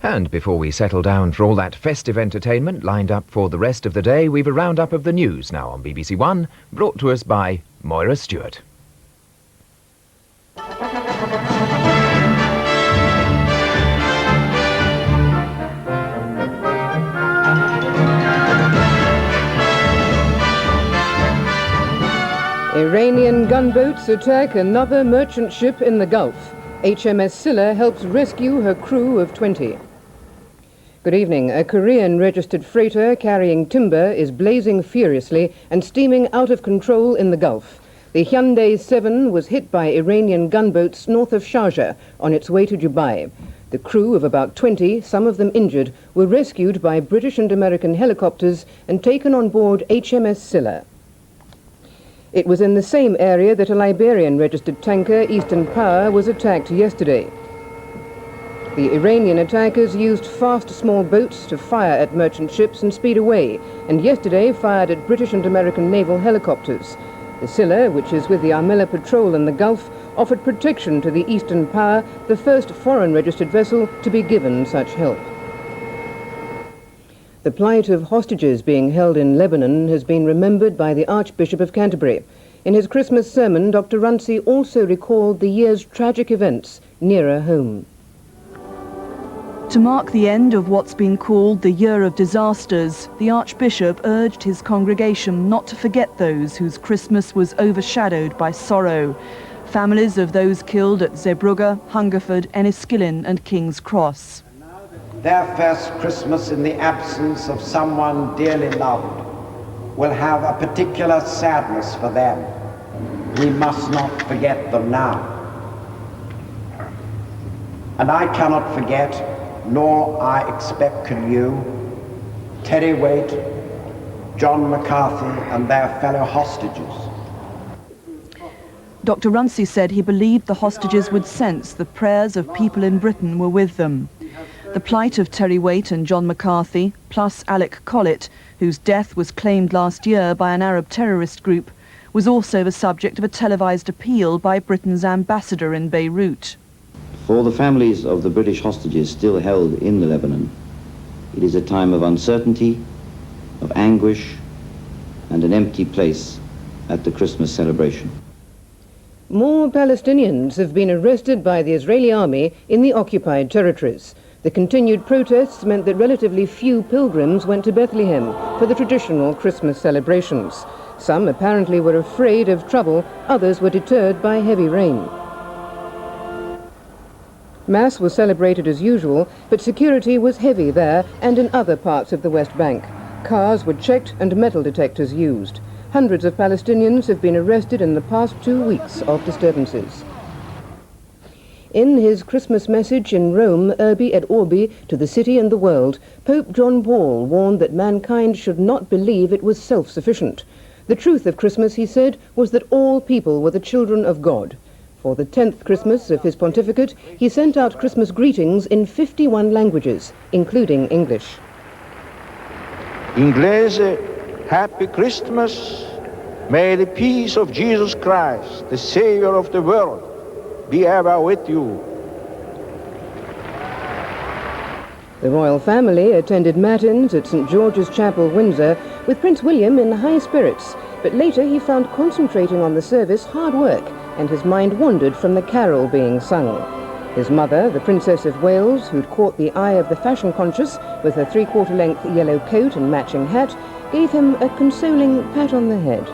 And before we settle down for all that festive entertainment lined up for the rest of the day, we've a roundup of the news now on BBC1, brought to us by Moira Stuart. Iranian gunboats attack another merchant ship in the Gulf. HMS Scylla helps rescue her crew of 20. Good evening. A Korean-registered freighter carrying timber is blazing furiously and steaming out of control in the Gulf. The Hyundai 7 was hit by Iranian gunboats north of Sharjah on its way to Dubai. The crew of about 20, some of them injured, were rescued by British and American helicopters and taken on board HMS Scylla. It was in the same area that a Liberian-registered tanker, Eastern Power, was attacked yesterday. The Iranian attackers used fast small boats to fire at merchant ships and speed away, and yesterday fired at British and American naval helicopters. The Scylla, which is with the Armilla Patrol in the Gulf, offered protection to the Eastern Power, the first foreign-registered vessel to be given such help. The plight of hostages being held in Lebanon has been remembered by the Archbishop of Canterbury. In his Christmas sermon, Dr. Runcie also recalled the year's tragic events nearer home. To mark the end of what's been called the Year of Disasters, the Archbishop urged his congregation not to forget those whose Christmas was overshadowed by sorrow. Families of those killed at Zeebrugge, Hungerford, Enniskillen and King's Cross. Their first Christmas in the absence of someone dearly loved will have a particular sadness for them. We must not forget them now. And I cannot forget, nor I expect can you, Terry Waite, John McCarthy and their fellow hostages. Dr. Runcie said he believed the hostages would sense the prayers of people in Britain were with them. The plight of Terry Waite and John McCarthy, plus Alec Collett, whose death was claimed last year by an Arab terrorist group, was also the subject of a televised appeal by Britain's ambassador in Beirut. For the families of the British hostages still held in the Lebanon, it is a time of uncertainty, of anguish, and an empty place at the Christmas celebration. More Palestinians have been arrested by the Israeli army in the occupied territories. The continued protests meant that relatively few pilgrims went to Bethlehem for the traditional Christmas celebrations. Some apparently were afraid of trouble, others were deterred by heavy rain. Mass was celebrated as usual, but security was heavy there and in other parts of the West Bank. Cars were checked and metal detectors used. Hundreds of Palestinians have been arrested in the past 2 weeks of disturbances. In his Christmas message in Rome, Urbi et Orbi, to the city and the world, Pope John Paul warned that mankind should not believe it was self-sufficient. The truth of Christmas, he said, was that all people were the children of God. For the 10th Christmas of his pontificate, he sent out Christmas greetings in 51 languages, including English. Inglese, happy Christmas. May the peace of Jesus Christ, the Savior of the world, be ever with you. The royal family attended Matins at St. George's Chapel, Windsor, with Prince William in high spirits, but later he found concentrating on the service hard work, and his mind wandered from the carol being sung. His mother, the Princess of Wales, who'd caught the eye of the fashion-conscious with her three-quarter-length yellow coat and matching hat, gave him a consoling pat on the head.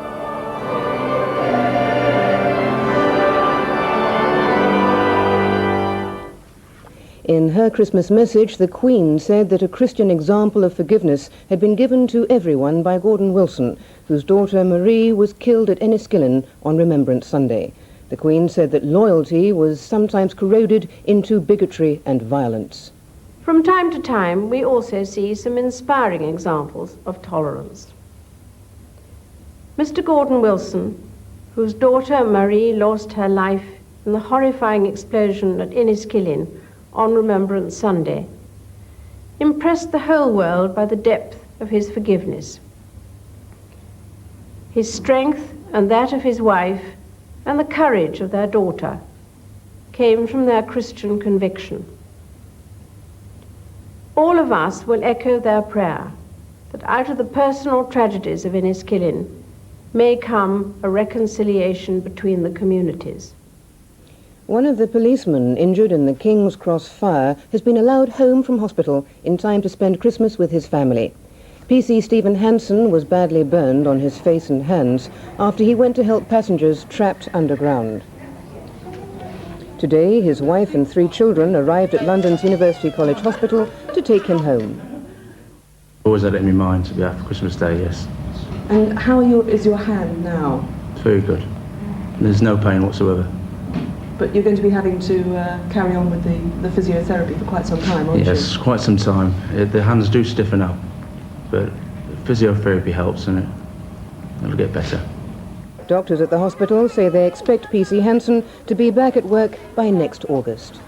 In her Christmas message, the Queen said that a Christian example of forgiveness had been given to everyone by Gordon Wilson, whose daughter Marie was killed at Enniskillen on Remembrance Sunday. The Queen said that loyalty was sometimes corroded into bigotry and violence. From time to time, we also see some inspiring examples of tolerance. Mr. Gordon Wilson, whose daughter Marie lost her life in the horrifying explosion at Enniskillen on Remembrance Sunday, impressed the whole world by the depth of his forgiveness. His strength and that of his wife and the courage of their daughter came from their Christian conviction. all of us will echo their prayer that out of the personal tragedies of Enniskillen may come a reconciliation between the communities. One of the policemen injured in the King's Cross fire has been allowed home from hospital in time to spend Christmas with his family. PC Stephen Hansen was badly burned on his face and hands after he went to help passengers trapped underground. Today, his wife and 3 children arrived at London's University College Hospital to take him home. Always had it in my mind to be out for Christmas Day, yes. And how is your hand now? It's very good. There's no pain whatsoever. But you're going to be having to carry on with the physiotherapy for quite some time, aren't you? Yes, quite some time. The hands do stiffen up, but physiotherapy helps and it'll get better. Doctors at the hospital say they expect PC Hansen to be back at work by next August.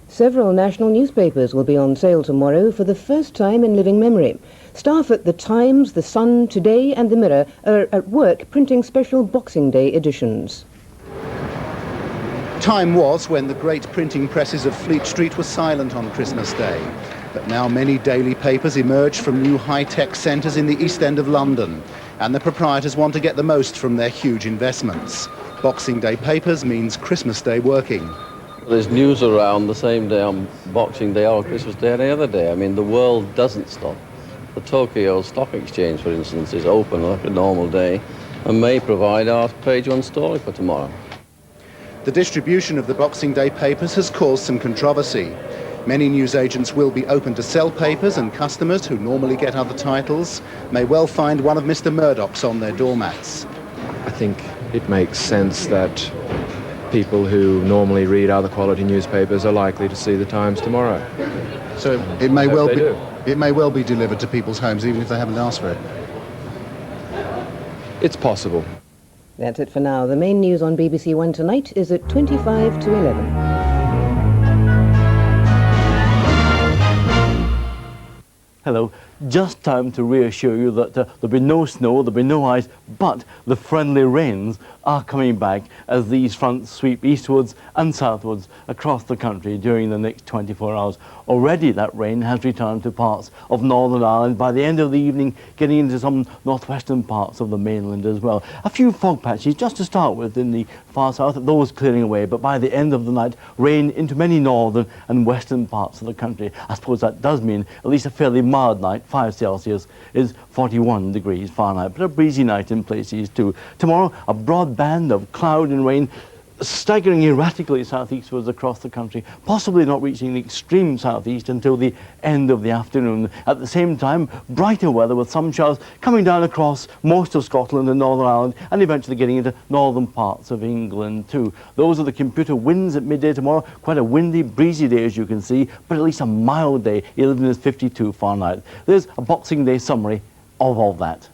Several national newspapers will be on sale tomorrow for the first time in living memory. Staff at The Times, The Sun, Today and The Mirror are at work printing special Boxing Day editions. Time was when the great printing presses of Fleet Street were silent on Christmas Day. But now many daily papers emerge from new high-tech centres in the East End of London, and the proprietors want to get the most from their huge investments. Boxing Day papers means Christmas Day working. There's news around the same day on Boxing Day or Christmas Day any other day. I mean, the world doesn't stop. The Tokyo Stock Exchange, for instance, is open like a normal day and may provide our page 1 story for tomorrow. The distribution of the Boxing Day papers has caused some controversy. Many newsagents will be open to sell papers, and customers who normally get other titles may well find one of Mr. Murdoch's on their doormats. I think it makes sense that people who normally read other quality newspapers are likely to see the Times tomorrow. So it may well be delivered to people's homes even if they haven't asked for it. It's possible. That's it for now. The main news on BBC One tonight is at 25 to 11. Hello. Just time to reassure you that there'll be no snow, there'll be no ice, but the friendly rains are coming back as these fronts sweep eastwards and southwards across the country during the next 24 hours. Already that rain has returned to parts of Northern Ireland, by the end of the evening getting into some northwestern parts of the mainland as well. A few fog patches just to start with in the far south, those clearing away, but by the end of the night rain into many northern and western parts of the country. I suppose that does mean at least a fairly mild night. 5 Celsius is 41 degrees Fahrenheit, but a breezy night in places too. Tomorrow, a broad band of cloud and rain staggering erratically southeastwards across the country, possibly not reaching the extreme southeast until the end of the afternoon. At the same time, brighter weather with some showers coming down across most of Scotland and Northern Ireland, and eventually getting into northern parts of England too. Those are the computer winds at midday tomorrow. Quite a windy, breezy day as you can see, but at least a mild day. 11 is 52 Fahrenheit. There's a Boxing Day summary of all that.